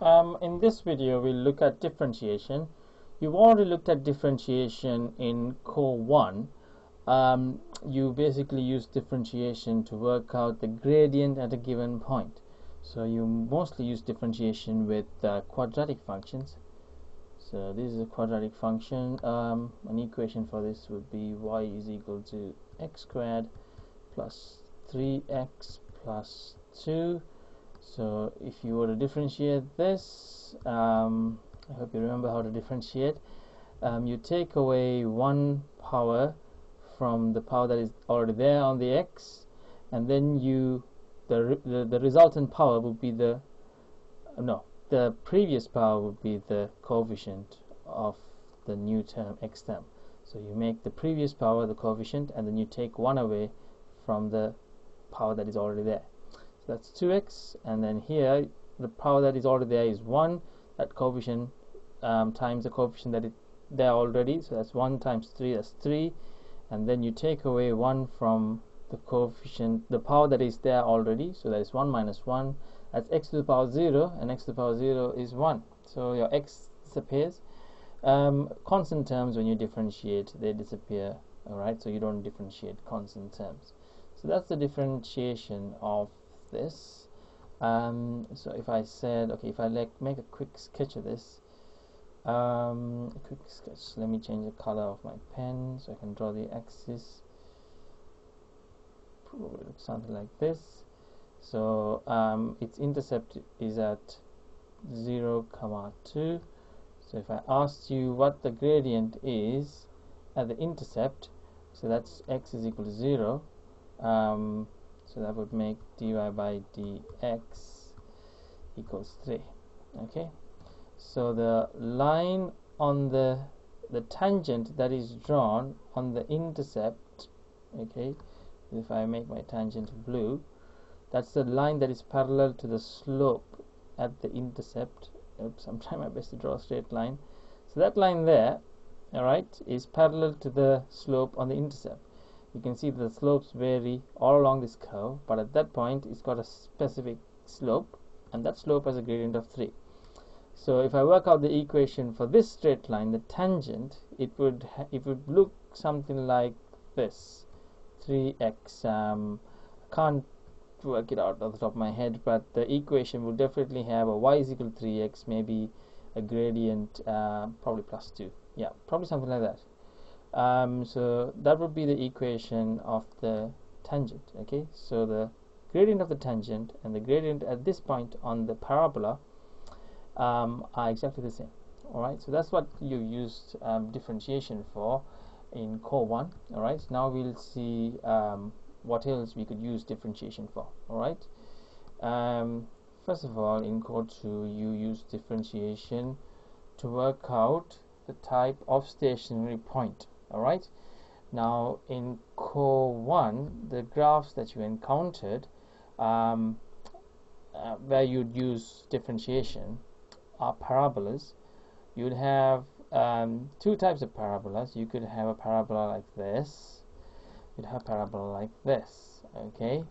In this video we'll look at differentiation. You've already looked at differentiation in core 1. You basically use differentiation to work out the gradient at a given point. So you mostly use differentiation with quadratic functions. So this is a quadratic function. An equation for this would be y is equal to x squared plus 3x plus 2. So if you were to differentiate this, I hope you remember how to differentiate. You take away one power from the power that is already there on the x, and then the resultant power would be the previous power would be the coefficient of the new term, x term. So you make the previous power the coefficient, and then you take one away from the power that is already there. So that's 2x, and then here the power that is already there is 1. That coefficient times the coefficient that is there already, so that's 1 times 3, that's 3. And then you take away 1 from the coefficient, the power that is there already, so that is 1 minus 1. That's x to the power 0, and x to the power 0 is 1. So your x disappears. Constant terms, when you differentiate, they disappear. Alright, so you don't differentiate constant terms. So that's the differentiation of this. So if I said, okay, if I make a quick sketch of this, quick sketch. Let me change the color of my pen so I can draw the axis. Probably looks something like this. So its intercept is at 0, 2. So if I asked you what the gradient is at the intercept, so that's x is equal to 0. So that would make dy by dx equals 3. Okay. So the line on the tangent that is drawn on the intercept, okay, if I make my tangent blue, that's the line that is parallel to the slope at the intercept. Oops, I'm trying my best to draw a straight line. So that line there, alright, is parallel to the slope on the intercept. You can see the slopes vary all along this curve, but at that point it's got a specific slope, and that slope has a gradient of 3. So if I work out the equation for this straight line, the tangent, it would look something like this: 3x. I can't work it out off the top of my head, but the equation will definitely have a y is equal to 3x, maybe a gradient probably plus 2. Yeah, probably something like that. So that would be the equation of the tangent. Okay, so the gradient of the tangent and the gradient at this point on the parabola are exactly the same. Alright, so that's what you used differentiation for in core 1. Alright, now we'll see what else we could use differentiation for. Alright, first of all, in core 2 you use differentiation to work out the type of stationary point. Alright, now in core 1, the graphs that you encountered where you'd use differentiation are parabolas. You'd have two types of parabolas. You could have a parabola like this, you'd have a parabola like this. Okay,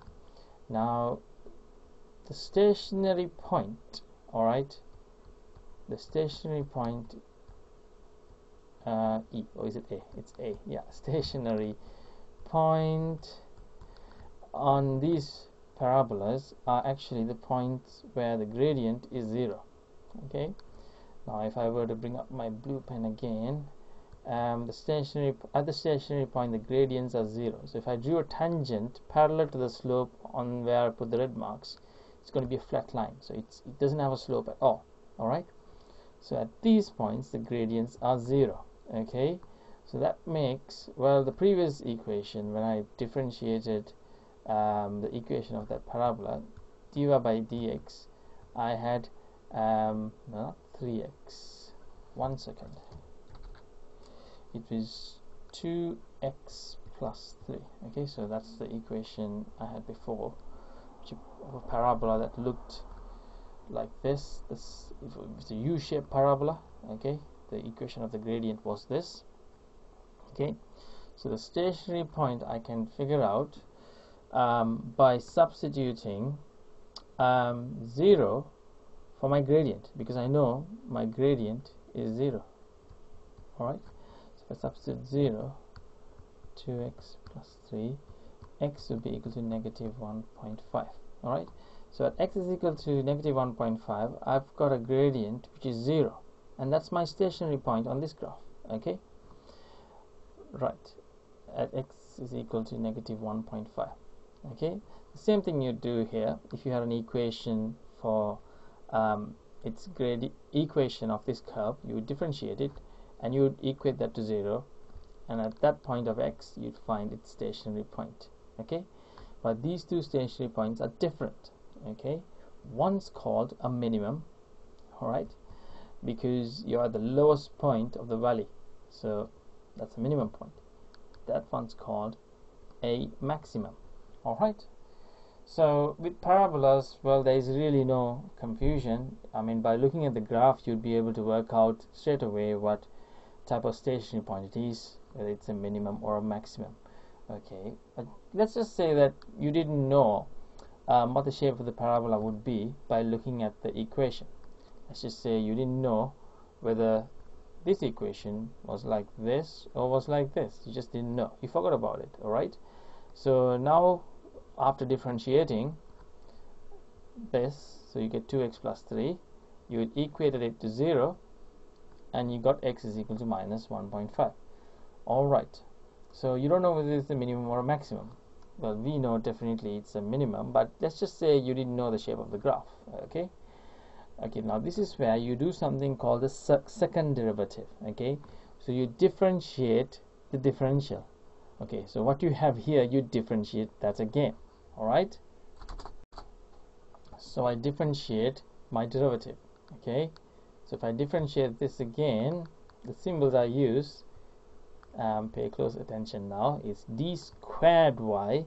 now the stationary point, alright, the stationary point E, or is it A? It's A, yeah, stationary point on these parabolas are actually the points where the gradient is 0. Okay, now if I were to bring up my blue pen again, at the stationary point the gradients are 0. So if I drew a tangent parallel to the slope on where I put the red marks, it's going to be a flat line, so it doesn't have a slope at all. Alright, so at these points the gradients are 0. Okay, so that makes, well, the previous equation, when I differentiated the equation of that parabola, dy by dx, I had 3x. 1 second. It was 2x plus 3. Okay, so that's the equation I had before, of a parabola that looked like this. This is a U-shaped parabola. Okay, the equation of the gradient was this. Okay, so the stationary point I can figure out by substituting 0 for my gradient, because I know my gradient is 0. Alright, so if I substitute 0, 2x plus 3, x will be equal to negative 1.5. Alright, so at x is equal to negative 1.5, I've got a gradient which is 0, and that's my stationary point on this graph. Okay, right, at x is equal to negative 1.5. Okay, the same thing you do here. If you had an equation for its equation of this curve, you would differentiate it and you would equate that to 0, and at that point of x you'd find its stationary point. Okay, but these two stationary points are different. Okay, one's called a minimum, alright, because you're at the lowest point of the valley, so that's a minimum point. That one's called a maximum. Alright, so with parabolas, well, there is really no confusion. I mean, by looking at the graph you'd be able to work out straight away what type of stationary point it is, whether it's a minimum or a maximum. Okay, but let's just say that you didn't know what the shape of the parabola would be by looking at the equation. Let's just say you didn't know whether this equation was like this or was like this. You just didn't know, you forgot about it. Alright, so now after differentiating this, so you get 2x plus 3, you equated it to 0, and you got x is equal to minus 1.5. Alright, so you don't know whether it's a minimum or a maximum. Well, we know definitely it's a minimum, but let's just say you didn't know the shape of the graph. Okay, now this is where you do something called the second derivative. Okay, so you differentiate the differential. Okay, so what you have here, you differentiate that again. Alright, so I differentiate my derivative. Okay, so if I differentiate this again, the symbols I use, pay close attention now, is d squared y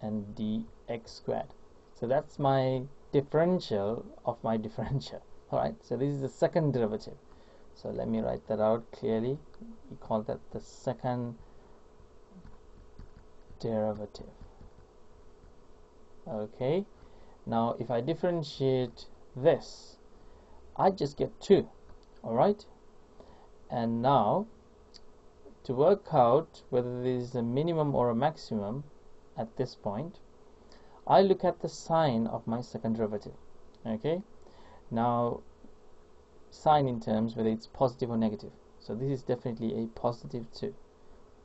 and dx squared. So that's my differential of my differential. Alright, so this is the second derivative. So let me write that out clearly. We call that the second derivative. Okay, now if I differentiate this, I just get 2. Alright, and now to work out whether there is a minimum or a maximum at this point, I look at the sign of my second derivative. Okay, now sign in terms whether it's positive or negative. So this is definitely a positive 2.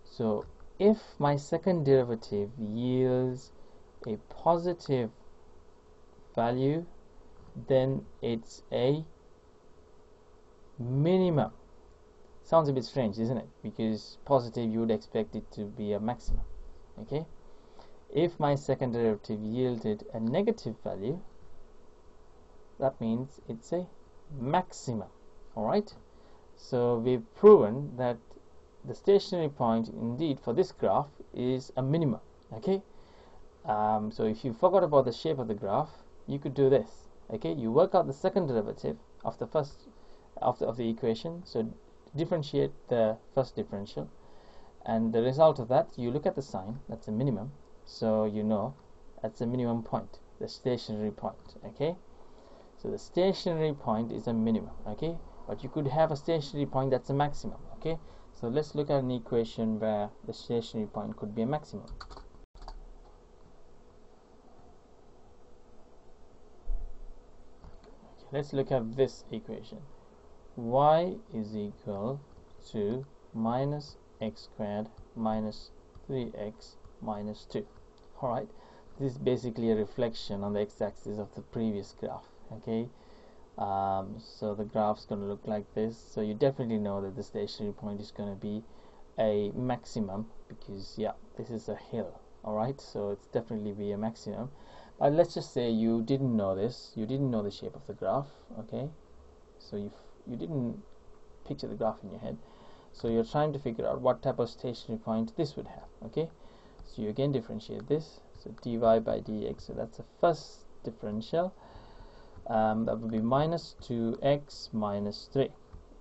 So if my second derivative yields a positive value, then it's a minimum. Sounds a bit strange, isn't it? Because positive, you would expect it to be a maximum. Okay, if my second derivative yielded a negative value, that means it's a maximum. Alright, so we've proven that the stationary point indeed for this graph is a minimum. Okay, so if you forgot about the shape of the graph, you could do this. Okay, you work out the second derivative of the first of the equation, so differentiate the first differential, and the result of that, you look at the sign, that's a minimum, so you know that's a minimum point, the stationary point. Okay, so the stationary point is a minimum. Okay, but you could have a stationary point that's a maximum. Okay, so let's look at an equation where the stationary point could be a maximum. Okay, let's look at this equation. Y is equal to minus x squared minus 3x minus 2. Alright, this is basically a reflection on the x-axis of the previous graph. Okay, so the graph's going to look like this. So you definitely know that the stationary point is going to be a maximum, because yeah, this is a hill. Alright, so it's definitely be a maximum. But let's just say you didn't know this, you didn't know the shape of the graph. Okay, so you didn't picture the graph in your head, so you're trying to figure out what type of stationary point this would have. Okay, so you again differentiate this, so dy by dx, so that's the first differential, that would be minus 2x minus 3.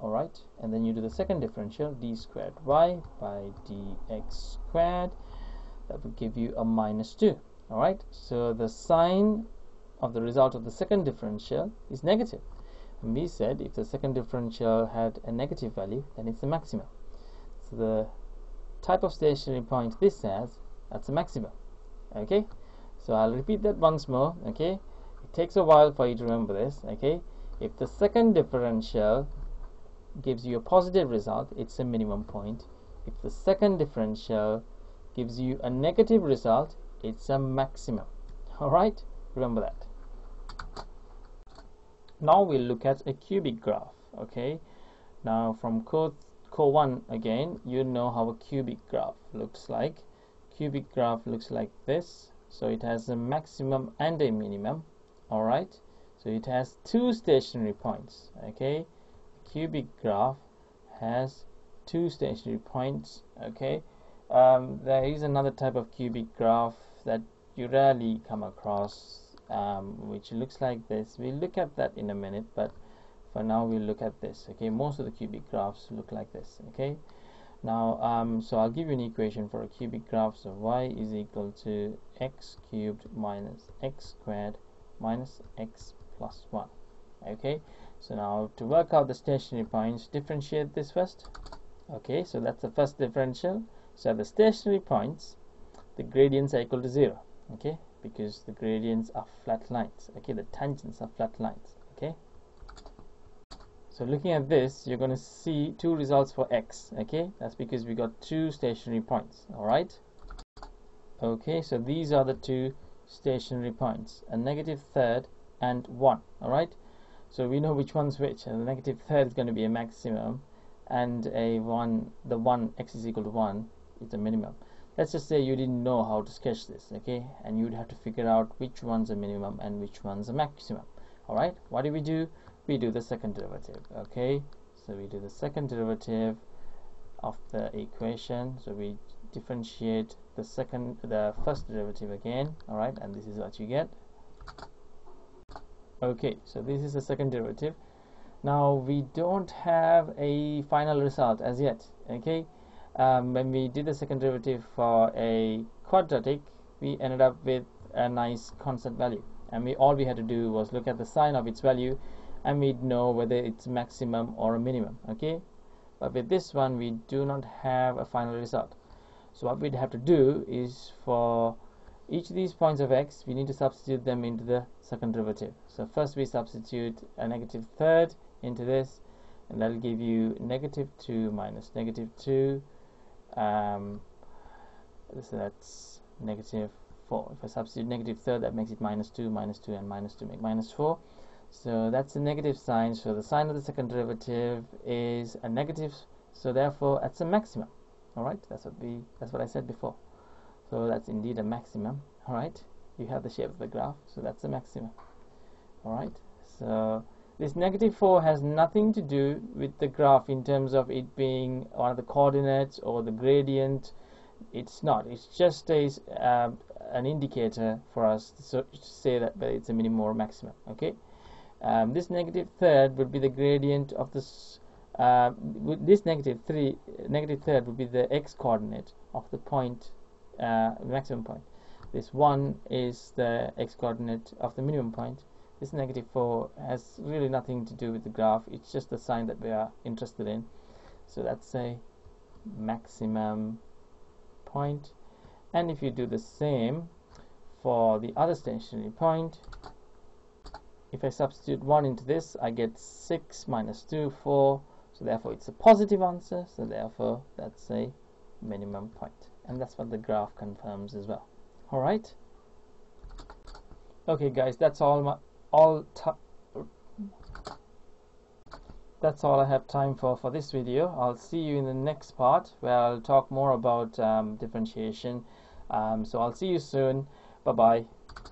Alright, and then you do the second differential, d squared y by dx squared, that would give you a minus 2. Alright, so the sign of the result of the second differential is negative. And we said if the second differential had a negative value, then it's a maximum. So the type of stationary point this has, that's a maximum. Okay, so I'll repeat that once more. Okay, it takes a while for you to remember this. Okay, if the second differential gives you a positive result, it's a minimum point. If the second differential gives you a negative result, it's a maximum. Alright, remember that. Now we'll look at a cubic graph. Okay, now from core 1 again, you know how a cubic graph looks like. Cubic graph looks like this. So it has a maximum and a minimum. Alright, so it has two stationary points. Okay, cubic graph has two stationary points. Okay, there is another type of cubic graph that you rarely come across, which looks like this. We'll look at that in a minute, but for now we'll look at this. Okay, most of the cubic graphs look like this. Okay, now so I'll give you an equation for a cubic graph. So y is equal to x cubed minus x squared minus x plus 1. Okay, so now to work out the stationary points, differentiate this first. Okay, so that's the first differential. So at the stationary points, the gradients are equal to 0. Okay, because the gradients are flat lines. Okay, the tangents are flat lines. Okay, so looking at this, you're going to see two results for x. Okay, that's because we got two stationary points. Alright, okay, so these are the two stationary points, a negative third and 1. Alright, so we know which one's which, and the negative third is going to be a maximum, and a 1, the 1 x is equal to 1 is a minimum. Let's just say you didn't know how to sketch this, okay, and you'd have to figure out which one's a minimum and which one's a maximum. Alright, what do? We do the second derivative. Okay, so we do the second derivative of the equation. So we differentiate the first derivative again. Alright, and this is what you get. Okay, so this is the second derivative. Now we don't have a final result as yet. Okay, when we did the second derivative for a quadratic, we ended up with a nice constant value, and all we had to do was look at the sign of its value, and we'd know whether it's maximum or a minimum. Okay, but with this one we do not have a final result. So what we'd have to do is, for each of these points of x, we need to substitute them into the second derivative. So first we substitute a negative third into this, and that'll give you negative 2 minus negative 2. So that's negative 4. If I substitute negative third, that makes it minus 2, and minus 2 make minus 4. So that's a negative sign. So the sign of the second derivative is a negative. So therefore, that's a maximum. All right, that's what I said before. So that's indeed a maximum. All right, you have the shape of the graph, so that's a maximum. All right, so this negative 4 has nothing to do with the graph in terms of it being one of the coordinates or the gradient. It's not. It's just an indicator for us to say that it's a minimum or maximum. Okay, this negative third would be the gradient of this. This negative third would be the x coordinate of the point, maximum point. This 1 is the x coordinate of the minimum point. This negative 4 has really nothing to do with the graph. It's just the sign that we are interested in. So that's a maximum point. And if you do the same for the other stationary point, if I substitute 1 into this, I get 6 minus 2, 4. So therefore it's a positive answer. So therefore that's a minimum point. And that's what the graph confirms as well. Alright. Okay guys, that's all I have time for this video. I'll see you in the next part, where I'll talk more about differentiation. So I'll see you soon. Bye bye.